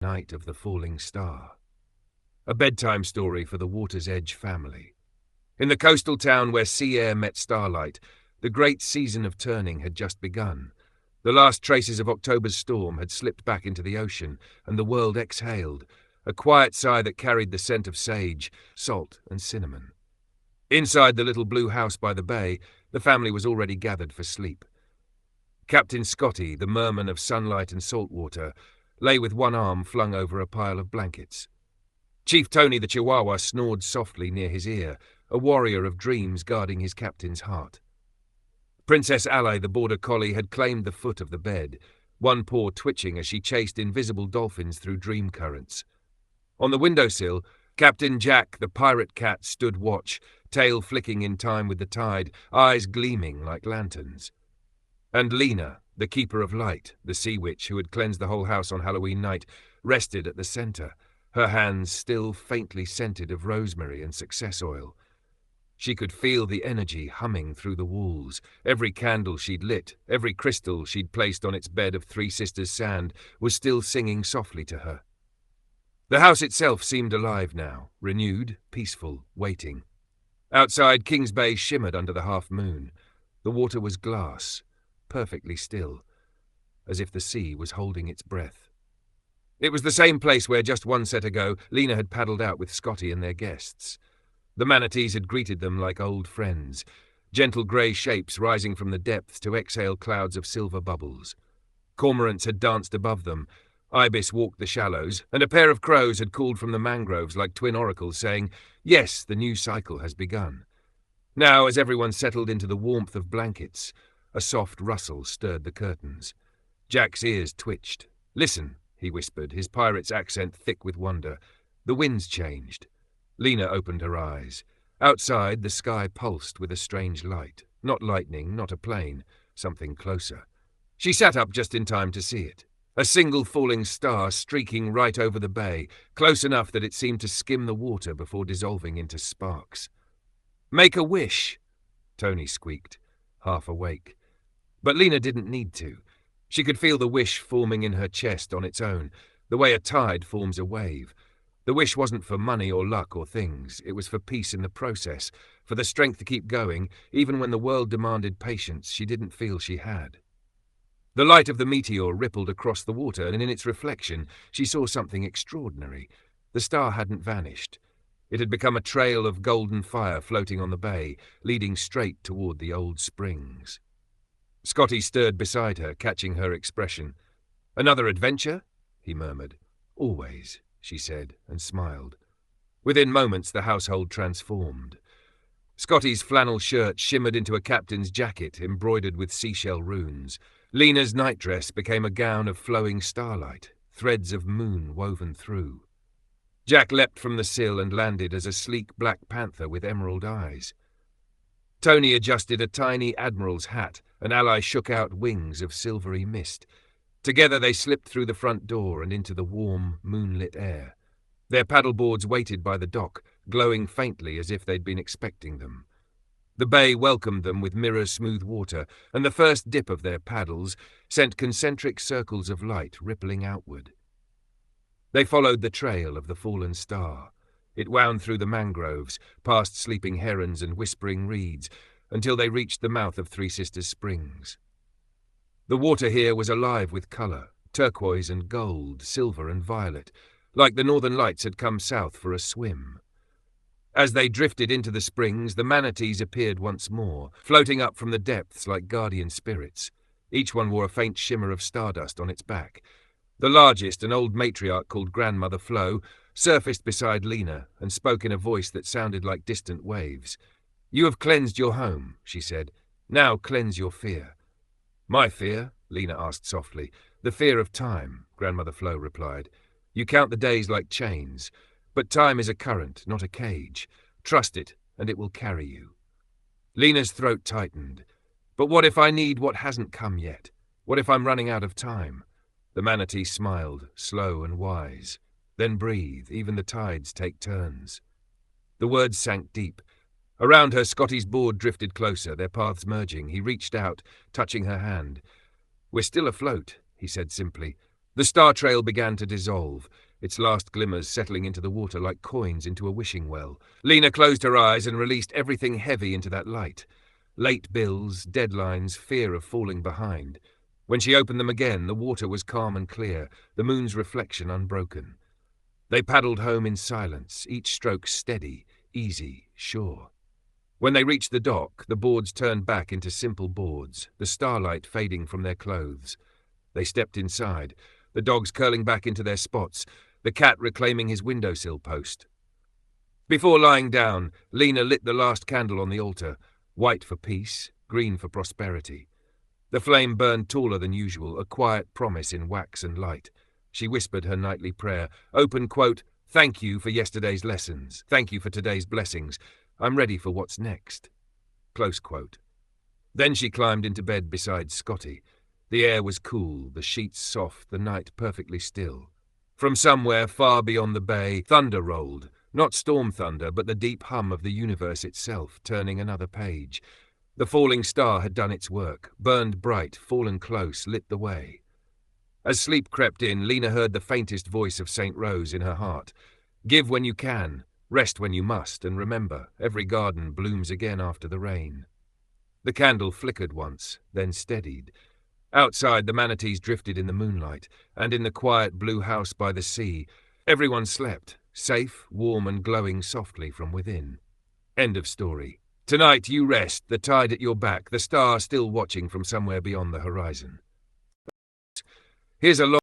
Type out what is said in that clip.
Night of the Falling Star. A bedtime story for the Water's Edge family. In the coastal town where sea air met starlight, the great season of turning had just begun. The last traces of October's storm had slipped back into the ocean, and the world exhaled, a quiet sigh that carried the scent of sage, salt, and cinnamon. Inside the little blue house by the bay, the family was already gathered for sleep. Captain Scotty, the merman of sunlight and salt water, lay with one arm flung over a pile of blankets. Chief Tony the Chihuahua snored softly near his ear, a warrior of dreams guarding his captain's heart. Princess Ally the border collie had claimed the foot of the bed, one paw twitching as she chased invisible dolphins through dream currents. On the windowsill, Captain Jack the pirate cat stood watch, tail flicking in time with the tide, eyes gleaming like lanterns. And Lena, the keeper of light, the sea witch who had cleansed the whole house on Halloween night, rested at the center, her hands still faintly scented of rosemary and success oil. She could feel the energy humming through the walls. Every candle she'd lit, every crystal she'd placed on its bed of Three Sisters sand was still singing softly to her. The house itself seemed alive now, renewed, peaceful, waiting. Outside, Kings Bay shimmered under the half-moon. The water was glass, perfectly still, as if the sea was holding its breath. It was the same place where just one set ago Lena had paddled out with Scotty and their guests. The manatees had greeted them like old friends, gentle grey shapes rising from the depths to exhale clouds of silver bubbles. Cormorants had danced above them, ibis walked the shallows, and a pair of crows had called from the mangroves like twin oracles saying, "Yes, the new cycle has begun." Now, as everyone settled into the warmth of blankets, a soft rustle stirred the curtains. Jack's ears twitched. "Listen," he whispered, his pirate's accent thick with wonder. "The wind's changed." Lena opened her eyes. Outside, the sky pulsed with a strange light. Not lightning, not a plane, something closer. She sat up just in time to see it. A single falling star streaking right over the bay, close enough that it seemed to skim the water before dissolving into sparks. "Make a wish," Tony squeaked, half awake. But Lena didn't need to. She could feel the wish forming in her chest on its own, the way a tide forms a wave. The wish wasn't for money or luck or things. It was for peace in the process, for the strength to keep going, even when the world demanded patience she didn't feel she had. The light of the meteor rippled across the water, and in its reflection she saw something extraordinary. The star hadn't vanished. It had become a trail of golden fire floating on the bay, leading straight toward the old springs. Scotty stirred beside her, catching her expression. "Another adventure?" he murmured. "Always," she said, and smiled. Within moments the household transformed. Scotty's flannel shirt shimmered into a captain's jacket embroidered with seashell runes. Lena's nightdress became a gown of flowing starlight, threads of moon woven through. Jack leapt from the sill and landed as a sleek black panther with emerald eyes. Tony adjusted a tiny admiral's hat, and Ally shook out wings of silvery mist. Together they slipped through the front door and into the warm, moonlit air. Their paddleboards waited by the dock, glowing faintly as if they'd been expecting them. The bay welcomed them with mirror-smooth water, and the first dip of their paddles sent concentric circles of light rippling outward. They followed the trail of the fallen star. It wound through the mangroves, past sleeping herons and whispering reeds, until they reached the mouth of Three Sisters Springs. The water here was alive with colour, turquoise and gold, silver and violet, like the northern lights had come south for a swim. As they drifted into the springs, the manatees appeared once more, floating up from the depths like guardian spirits. Each one wore a faint shimmer of stardust on its back. The largest, an old matriarch called Grandmother Flo, surfaced beside Lena and spoke in a voice that sounded like distant waves. "You have cleansed your home," she said. "Now cleanse your fear." "My fear?" Lena asked softly. "The fear of time," Grandmother Flo replied. "You count the days like chains, but time is a current, not a cage. Trust it, and it will carry you." Lena's throat tightened. "But what if I need what hasn't come yet? What if I'm running out of time?" The manatee smiled, slow and wise. "Then breathe, even the tides take turns." The words sank deep. Around her, Scotty's board drifted closer, their paths merging. He reached out, touching her hand. "We're still afloat," he said simply. The star trail began to dissolve, its last glimmers settling into the water like coins into a wishing well. Lena closed her eyes and released everything heavy into that light. Late bills, deadlines, fear of falling behind. When she opened them again, the water was calm and clear, the moon's reflection unbroken. They paddled home in silence, each stroke steady, easy, sure. When they reached the dock, the boards turned back into simple boards, the starlight fading from their clothes. They stepped inside, the dogs curling back into their spots, the cat reclaiming his windowsill post. Before lying down, Lena lit the last candle on the altar, white for peace, green for prosperity. The flame burned taller than usual, a quiet promise in wax and light. She whispered her nightly prayer, open quote, "Thank you for yesterday's lessons. Thank you for today's blessings. I'm ready for what's next." Close quote. Then she climbed into bed beside Scotty. The air was cool, the sheets soft, the night perfectly still. From somewhere far beyond the bay, thunder rolled. Not storm thunder, but the deep hum of the universe itself, turning another page. The falling star had done its work, burned bright, fallen close, lit the way. As sleep crept in, Lena heard the faintest voice of St. Rose in her heart. Give when you can, rest when you must, and remember, every garden blooms again after the rain. The candle flickered once, then steadied. Outside, the manatees drifted in the moonlight, and in the quiet blue house by the sea, everyone slept, safe, warm, and glowing softly from within. End of story. Tonight you rest, the tide at your back, the star still watching from somewhere beyond the horizon. Here's a long